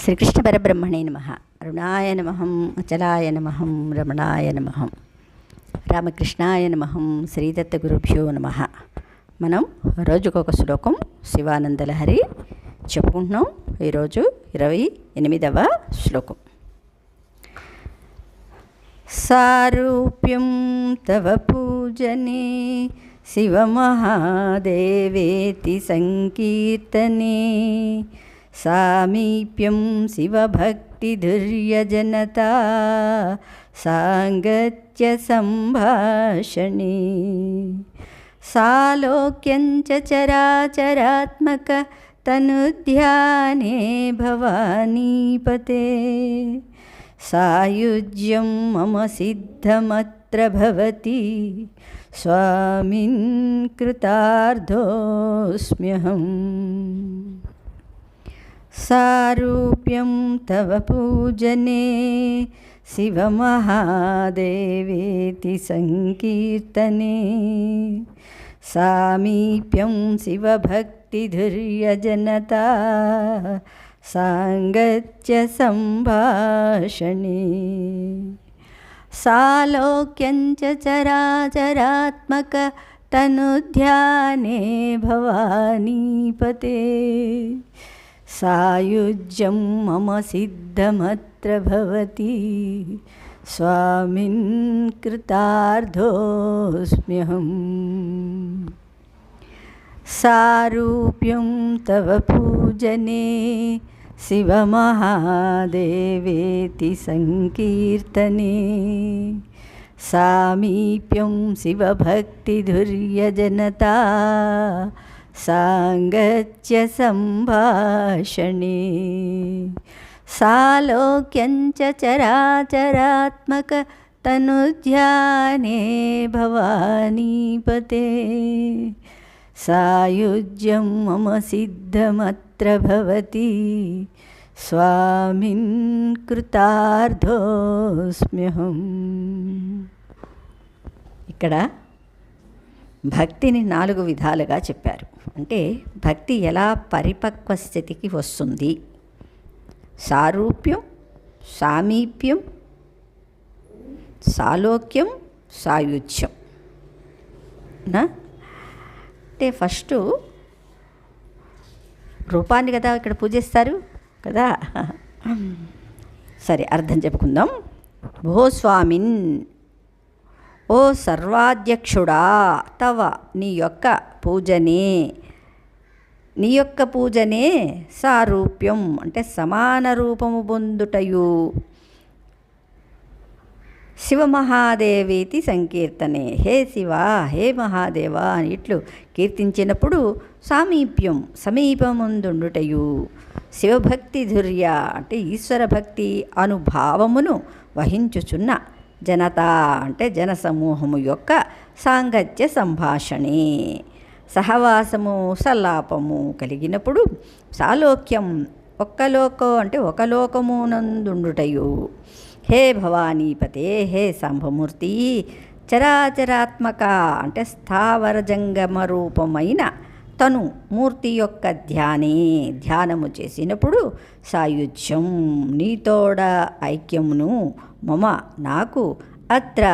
శ్రీకృష్ణ పరబ్రహ్మణే నమః. అరుణాయ నమః, అచలాయ నమః, రమణాయ నమః, రామకృష్ణాయ నమః, శ్రీదత్త గురుభ్యో నమః. మనం రోజుకొక శ్లోకం శివానందలహరి చెప్పుకుంటున్నాం. ఈరోజు 28వ శ్లోకం. సారూప్యం తవ పూజనే శివమహాదేవేతి సంకీర్తనే సామీప్యం శివభక్తిధుర్యజనతా సాంగత్య సంభాషణే సాలోక్యం చ చరాచరాత్మక తనుధ్యానే భవానీపతే సాయుజ్యం మమ సిద్ధమత్ర భవతి స్వామిన్ కృతార్థోస్మ్యహం. సారూప్యం తవ పూజనే శివమహాదేవేతి సంకీర్తనే సామీప్యం శివభక్తిధుర్యజనతా సాంగత్య సంభాషణే సాలోక్యం చ చరాచరాత్మక తనుధ్యానే భవానీపతే సాయుజ్యం మమ సిద్ధమత్ర భవతి స్వామిన్ కృతార్థోస్మ్యహం. సారూప్యం తవ పూజనే శివమహాదేవేతి సంకీర్తనే సామీప్యం శివభక్తిధుర్యజనతా సాంగత్య సంభాషణే సాలోక్యం చ చరాచరాత్మక తనుధ్యానే భవానీపతే సాయుజ్యం మమ సిద్ధమత్ర భవతి స్వామిన్ కృతార్థోస్మ్యహం. ఇక్కడ భక్తిని 4 విధాలుగా చెప్పారు. అంటే భక్తి ఎలా పరిపక్వ స్థితికి వస్తుంది? సారూప్యం, సామీప్యం, సాలోక్యం, సాయుజ్యం. అంటే ఫస్ట్ రూపాన్ని కదా ఇక్కడ పూజిస్తారు కదా. సరే, అర్థం చెప్పుకుందాం. భో స్వామిన్, ఓ సర్వాధ్యక్షుడా, తవ నీ యొక్క పూజనే సారూప్యం అంటే సమాన రూపము పొందుటయు శివమహాదేవేతి సంకీర్తనే హే శివ, హే మహాదేవ అని ఇట్లు కీర్తించినప్పుడు సామీప్యం సమీపముందుండుటయు శివభక్తి ధుర్య అంటే ఈశ్వర భక్తి అనుభావమును వహించుచున్న జనత అంటే జనసమూహము యొక్క సాంగత్య సంభాషణే సహవాసము సల్లాపము కలిగినప్పుడు సాలోక్యం ఒక లోకమునందుండుటయు హే భవానీపతే, హే సంభమూర్తి, చరాచరాత్మక అంటే స్థావర జంగమ రూపమైన తను మూర్తి యొక్క ధ్యానము చేసినప్పుడు సాయుధ్యం నీతోడ ఐక్యమును మమ నాకు అత్ర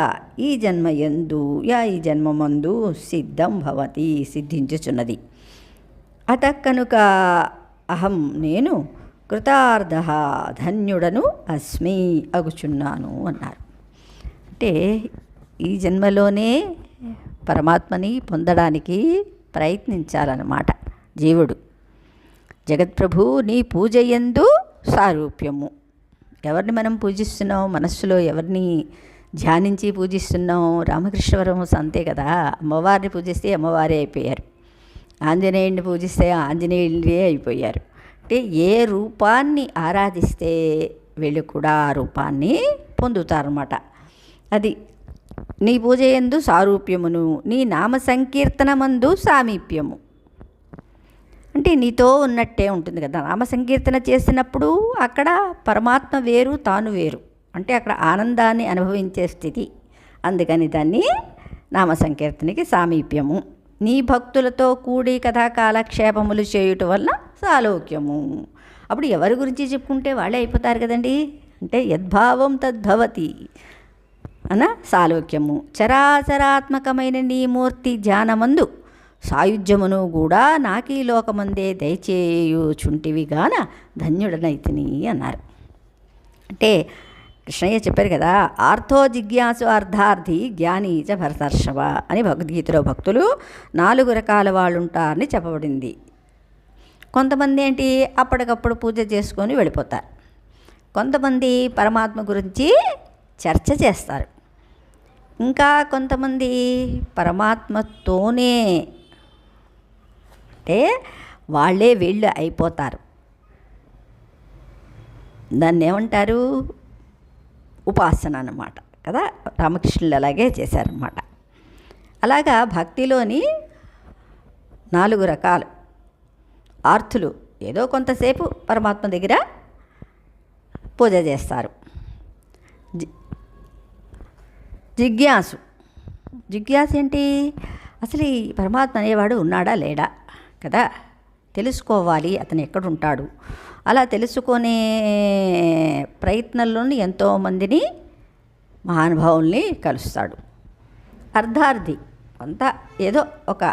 ఈ జన్మయందు ఈ జన్మమందు సిద్ధం భవతి సిద్ధించుచున్నది. అత కనుక అహం నేను కృతార్థ ధన్యుడను అస్మి అగుచున్నాను అన్నారు. అంటే ఈ జన్మలోనే పరమాత్మని పొందడానికి ప్రయత్నించాలన్నమాట జీవుడు. జగత్ప్రభు నీ పూజయందు సారూప్యము. ఎవరిని మనం పూజిస్తున్నాం? మనస్సులో ఎవరిని ధ్యానించి పూజిస్తున్నాం? రామకృష్ణ పరమహంస అంతే కదా. అమ్మవారిని పూజిస్తే అమ్మవారే అయిపోయారు, ఆంజనేయుడిని పూజిస్తే ఆంజనేయుడే అయిపోయారు. అంటే ఏ రూపాన్ని ఆరాధిస్తే వీళ్ళు కూడా ఆ రూపాన్ని పొందుతారన్నమాట. అది నీ పూజ యందు సారూప్యమును, నీ నామ సంకీర్తనమందు సామీప్యము. అంటే నీతో ఉన్నట్టే ఉంటుంది కదా. నామ సంకీర్తన చేసినప్పుడు అక్కడ పరమాత్మ వేరు, తాను వేరు. అంటే అక్కడ ఆనందాన్ని అనుభవించే స్థితి. అందుకని దాన్ని నామ సంకీర్తనకి సామీప్యము. నీ భక్తులతో కూడి కథా కాలక్షేపములు చేయుట వలన సాలోక్యము. అప్పుడు ఎవరి గురించి చెప్పుకుంటే వాళ్ళే అయిపోతారు కదండి. అంటే యద్భావం తద్భవతి అన సాలోక్యము. చరాచరాత్మకమైన నీ మూర్తి ధ్యానమందు సాయుధ్యమును కూడా నాకీ లోకమందే దయచేయుచుంటివిగాన ధన్యుడనైతిని అన్నారు. అంటే కృష్ణయ్య చెప్పారు కదా, ఆర్థో జిజ్ఞాసు అర్థార్థి జ్ఞాని చ భరతర్షభ అని భగవద్గీతలో భక్తులు 4 రకాల వాళ్ళు ఉంటారని చెప్పబడింది. కొంతమంది ఏంటి అప్పటికప్పుడు పూజ చేసుకొని వెళ్ళిపోతారు. కొంతమంది పరమాత్మ గురించి చర్చ చేస్తారు. ఇంకా కొంతమంది పరమాత్మతోనే అంటే వాళ్ళే వీళ్ళు అయిపోతారు. దాన్ని ఏమంటారు? ఉపాసన అన్నమాట కదా. రామకృష్ణులు అలాగే చేశారన్నమాట. అలాగా భక్తిలోని 4 రకాలు. ఆర్తులు ఏదో కొంతసేపు పరమాత్మ దగ్గర పూజ చేస్తారు. జిజ్ఞాసు ఏంటి? అసలు ఈ పరమాత్మ అనేవాడు ఉన్నాడా లేడా కదా, తెలుసుకోవాలి అతను ఎక్కడుంటాడు. అలా తెలుసుకునే ప్రయత్నంలోని ఎంతోమందిని మహానుభావుల్ని కలుస్తాడు. అర్ధార్థి కొంత ఏదో ఒక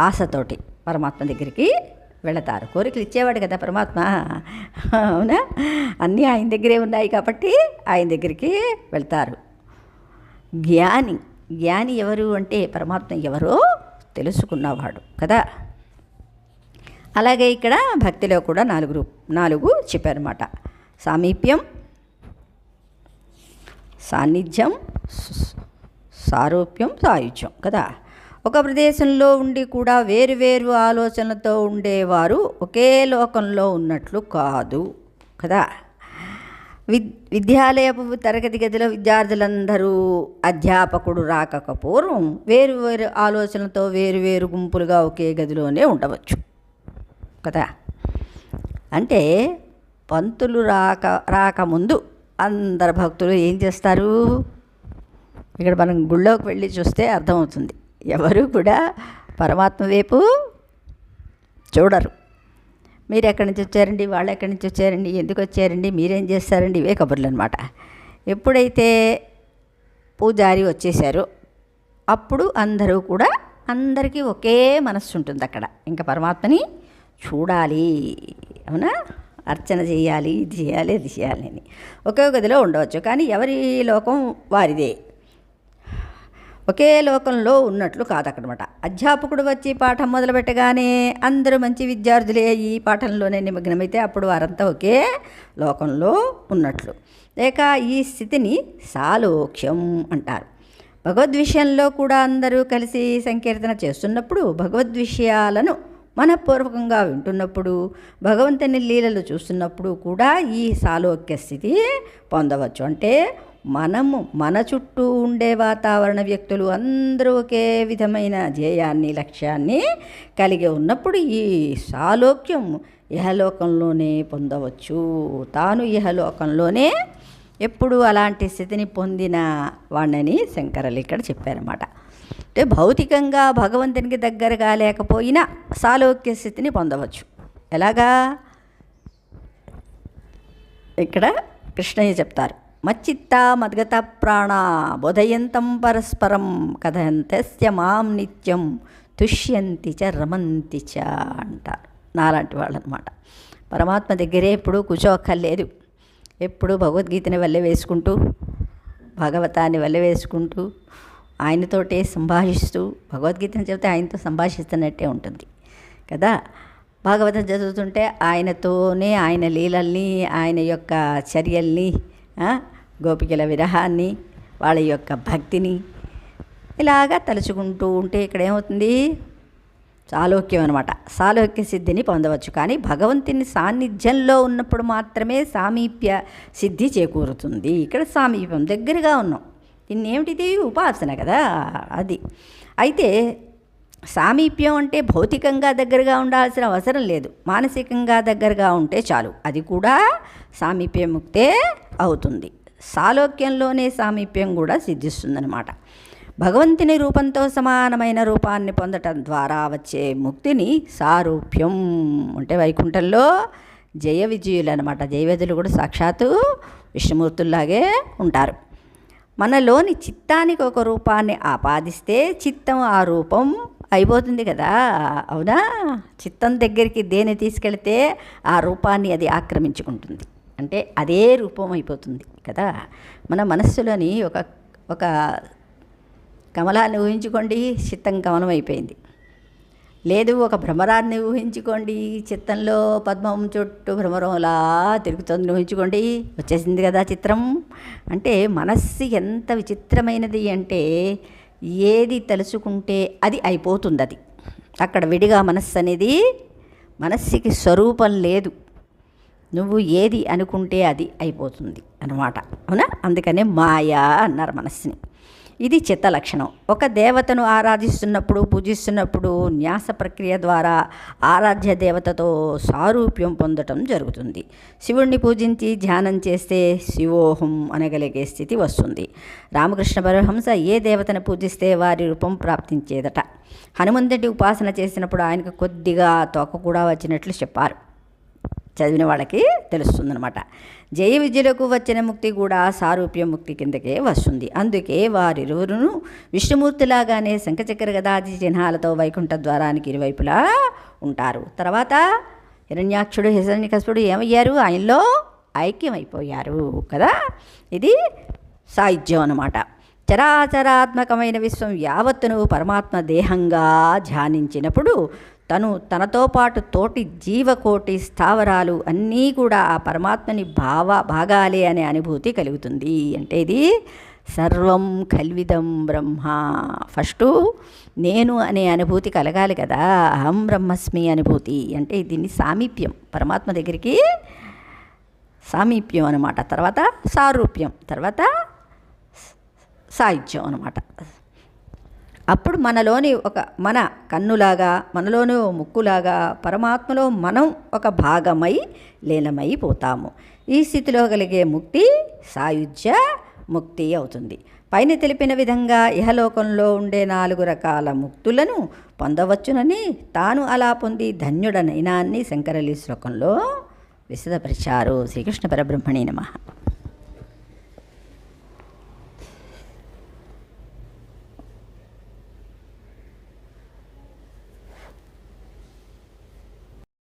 ఆశతోటి పరమాత్మ దగ్గరికి వెళతారు. కోరికలు ఇచ్చేవాడు కదా పరమాత్మ, అవునా? అన్నీ ఆయన దగ్గరే ఉన్నాయి కాబట్టి ఆయన దగ్గరికి వెళ్తారు. జ్ఞాని ఎవరు అంటే పరమాత్మ ఎవరో తెలుసుకున్నవాడు కదా. అలాగే ఇక్కడ భక్తిలో కూడా 4 చెప్పారన్నమాట. సామీప్యం, సాన్నిధ్యం, సారూప్యం, సాయుధ్యం కదా. ఒక ప్రదేశంలో ఉండి కూడా వేరు ఆలోచనలతో ఉండేవారు ఒకే లోకంలో ఉన్నట్లు కాదు కదా. విద్యాలయపు తరగతి గదిలో విద్యార్థులందరూ అధ్యాపకుడు రాకక పూర్వం వేరు ఆలోచనలతో వేరు గుంపులుగా ఒకే గదిలోనే ఉండవచ్చు కదా. అంటే పంతులు రాకముందు అందరు భక్తులు ఏం చేస్తారు? ఇక్కడ మనం గుళ్ళోకి వెళ్ళి చూస్తే అర్థమవుతుంది. ఎవరు కూడా పరమాత్మ వైపు చూడరు. మీరు ఎక్కడి నుంచి వచ్చారండి, వాళ్ళు ఎక్కడి నుంచి వచ్చారండి, ఎందుకు వచ్చారండి, మీరేం చేస్తారండి, ఇవే కబుర్లు అనమాట. ఎప్పుడైతే పూజారి వచ్చేసారో అప్పుడు అందరూ కూడా అందరికీ ఒకే మనస్సు ఉంటుంది అక్కడ. ఇంకా పరమాత్మని చూడాలి, అవునా, అర్చన చేయాలి, ఇది చేయాలి, అది చేయాలి అని ఒకే గదిలో ఉండవచ్చు. కానీ ఎవరి లోకం వారిదే, ఒకే లోకంలో ఉన్నట్లు కాదక్కడనమాట. అధ్యాపకుడు వచ్చి పాఠం మొదలుపెట్టగానే అందరూ మంచి విద్యార్థులే ఈ పాఠంలోనే నిమగ్నమైతే అప్పుడు వారంతా ఒకే లోకంలో ఉన్నట్లు. లేక ఈ స్థితిని సాలోక్యం అంటారు. భగవద్విషయంలో కూడా అందరూ కలిసి సంకీర్తన చేస్తున్నప్పుడు, భగవద్విషయాలను మనపూర్వకంగా వింటున్నప్పుడు, భగవంతుని లీలలు చూస్తున్నప్పుడు కూడా ఈ సాలోక్య స్థితి పొందవచ్చు. అంటే మనము మన చుట్టూ ఉండే వాతావరణ వ్యక్తులు అందరూ ఒకే విధమైన ధ్యేయాన్ని, లక్ష్యాన్ని కలిగి ఉన్నప్పుడు ఈ సాలోక్యం ఇహలోకంలోనే పొందవచ్చు. తాను ఇహలోకంలోనే ఎప్పుడు అలాంటి స్థితిని పొందిన వాణ్ణని శంకరులు ఇక్కడ చెప్పారన్నమాట. అంటే భౌతికంగా భగవంతునికి దగ్గరగా లేకపోయినా సాలోక్య స్థితిని పొందవచ్చు. ఎలాగా? ఇక్కడ కృష్ణయ్య చెప్తారు. మచ్చిత్త మద్గత ప్రాణ బోధయంతం పరస్పరం కథయంతస్య మాం నిత్యం తుష్యంతి చ రమంతి చ అంటారు. నాలాంటి వాళ్ళు అనమాట. పరమాత్మ దగ్గరే ఎప్పుడూ కూర్చోక్కర్లేదు. ఎప్పుడు భగవద్గీతని వల్లే వేసుకుంటూ, భాగవతాన్ని వల్లే వేసుకుంటూ, ఆయనతోటే సంభాషిస్తూ, భగవద్గీతని చెబితే ఆయనతో సంభాషిస్తున్నట్టే ఉంటుంది కదా. భాగవతం చదువుతుంటే ఆయనతోనే ఆయన లీలల్ని, ఆయన యొక్క చర్యల్ని, గోపికల విరహాన్ని, వాళ్ళ యొక్క భక్తిని ఇలాగా తలుచుకుంటూ ఉంటే ఇక్కడ ఏమవుతుంది? సాలోక్యం అనమాట. సాలోక్య సిద్ధిని పొందవచ్చు. కానీ భగవంతుని సాన్నిధ్యంలో ఉన్నప్పుడు మాత్రమే సామీప్య సిద్ధి చేకూరుతుంది. ఇక్కడ సామీప్యం, దగ్గరగా ఉన్నాం. ఇన్నేమిటిది? ఉపాసన కదా అది. అయితే సామీప్యం అంటే భౌతికంగా దగ్గరగా ఉండాల్సిన అవసరం లేదు, మానసికంగా దగ్గరగా ఉంటే చాలు. అది కూడా సామీప్యముక్తే అవుతుంది. సాలోక్యంలోనే సామీప్యం కూడా సిద్ధిస్తుందన్నమాట. భగవంతుని రూపంతో సమానమైన రూపాన్ని పొందటం ద్వారా వచ్చే ముక్తిని సారూప్యం అంటే వైకుంఠంలో జయ విజయులు అనమాట. జయ విజయులు కూడా సాక్షాత్తు విష్ణుమూర్తుల్లాగే ఉంటారు. మనలోని చిత్తానికి ఒక రూపాన్ని ఆపాదిస్తే చిత్తం ఆ రూపం అయిపోతుంది కదా, అవునా? చిత్తం దగ్గరికి దేన్ని తీసుకెళ్తే ఆ రూపాన్ని అది ఆక్రమించుకుంటుంది, అంటే అదే రూపం అయిపోతుంది కదా. మన మనస్సులోని ఒక కమలాన్ని ఊహించుకోండి, చిత్తం కమలం అయిపోయింది. లేదు, ఒక భ్రమరాన్ని ఊహించుకోండి, చిత్తంలో పద్మం చుట్టూ భ్రమరంలా తిరుగుతుంది ఊహించుకోండి, వచ్చేసింది కదా చిత్రం. అంటే మనస్సు ఎంత విచిత్రమైనది అంటే ఏది తలుచుకుంటే అది అయిపోతుంది. అది అక్కడ విడిగా మనస్సు అనేది, మనస్సుకి స్వరూపం లేదు. నువ్వు ఏది అనుకుంటే అది అయిపోతుంది అన్నమాట, అవునా? అందుకనే మాయా అన్నారు మనస్సుని. ఇది చిత్త లక్షణం. ఒక దేవతను ఆరాధిస్తున్నప్పుడు, పూజిస్తున్నప్పుడు న్యాస ప్రక్రియ ద్వారా ఆరాధ్య దేవతతో సారూప్యం పొందటం జరుగుతుంది. శివుణ్ణి పూజించి ధ్యానం చేస్తే శివోహం అనగలిగే స్థితి వస్తుంది. రామకృష్ణ పరమహంస ఏ దేవతను పూజిస్తే వారి రూపం ప్రాప్తించేదట. హనుమంతుడి ఉపాసన చేసినప్పుడు ఆయనకు కొద్దిగా తోక కూడా వచ్చినట్లు చెప్పారు. చదివిన వాళ్ళకి తెలుస్తుందన్నమాట. జయ విద్యలకు వచ్చిన ముక్తి కూడా సారూప్య ముక్తి కిందకే వస్తుంది. అందుకే వారిరువురును విష్ణుమూర్తిలాగానే శంఖచక్ర గదాది చిహ్నాలతో వైకుంఠ ద్వారానికి ఇరువైపులా ఉంటారు. తర్వాత హిరణ్యాక్షుడు హిరణ్యకశిపుడు ఏమయ్యారు? ఆయనలో ఐక్యమైపోయారు కదా. ఇది సాయుధ్యం అన్నమాట. చరాచరాత్మకమైన విశ్వం యావత్తును పరమాత్మ దేహంగా ధ్యానించినప్పుడు తనతో పాటు తోటి జీవకోటి స్థావరాలు అన్నీ కూడా ఆ పరమాత్మని భాగాలే అనే అనుభూతి కలుగుతుంది. అంటే ఇది సర్వం కల్విదం బ్రహ్మ. ఫస్టు నేను అనే అనుభూతి కలగాలి కదా, అహం బ్రహ్మస్మి అనుభూతి. అంటే దీన్ని సామీప్యం, పరమాత్మ దగ్గరికి సామీప్యం అనమాట. తర్వాత సారూప్యం, తర్వాత సాయుధ్యం అనమాట. అప్పుడు మనలోని మన కన్నులాగా, మనలోని ముక్కులాగా పరమాత్మలో మనం ఒక భాగమై లీనమైపోతాము. ఈ స్థితిలో కలిగే ముక్తి సాయుధ్య ముక్తి అవుతుంది. పైన తెలిపిన విధంగా ఇహలోకంలో ఉండే 4 రకాల ముక్తులను పొందవచ్చునని తాను అలా పొంది ధన్యుడనైనా అని శంకరలి శ్లోకంలో విశదపరిచారు. శ్రీకృష్ణ పరబ్రహ్మణే నమః.